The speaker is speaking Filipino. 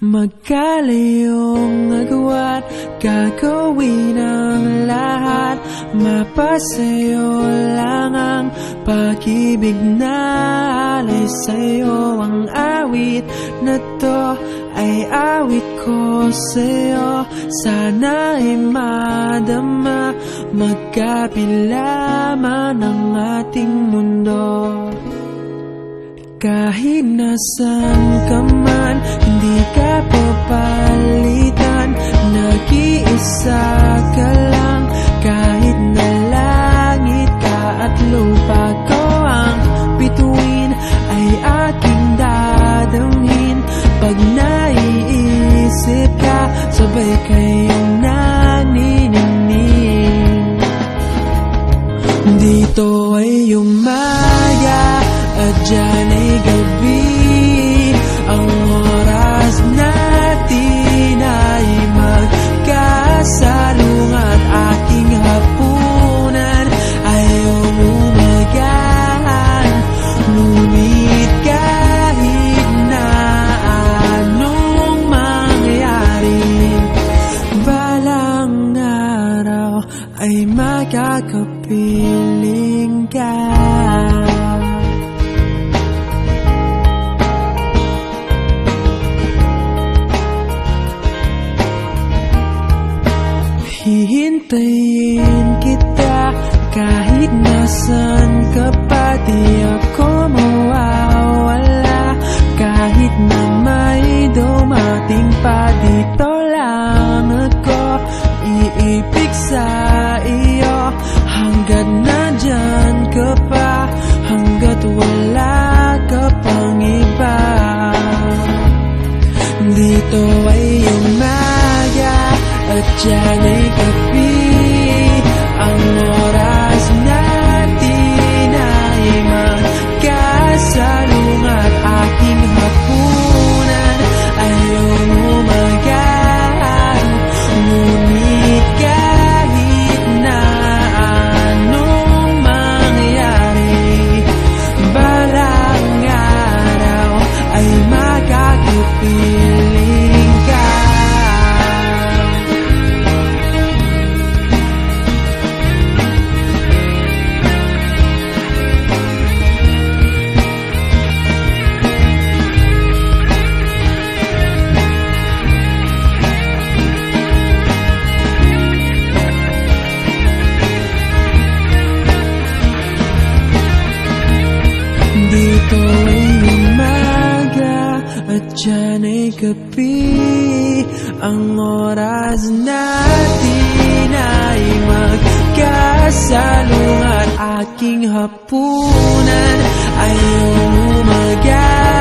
Magkalayong agwat, gagawin ang lahat. Mapasayo lang ang pag-ibig na alay sa'yo. Ang awit na to ay awit ko sa'yo. Sana ay madama, magkapila man ang ating mundo. Kahit nasan ka man, hindi ka papalitan. Nag-iisa ka lang, kahit na langit ka at lupa ko ang bituin, ay aking dadamhin. Pag naiisip ka, sabay kayong naniningning. Dito ay umaga at dyan ay gabi. Ang oras natin ay magkasalung at aking hapunan ay umagahan. Ngunit kahit na anong mangyari, balang araw ay makakapiling ka. Hihintayin kita kahit nasan ka pa. Di ako mawawala kahit na may dumating pa. Dito lang ako iibig sa iyo hanggat nandyan ka pa, hanggat wala ka pang iba. Dito ay umaga at dyan ay gabi. Ang oras natin ay magkasalung at aking hapunan ay umagahan. Ngunit kahit na anong mangyari, balang araw ay makakapiling ka. Dito ay umaga at dyan ay gabi. Ang oras natin ay magkasalung at aking hapunan ay umagahan.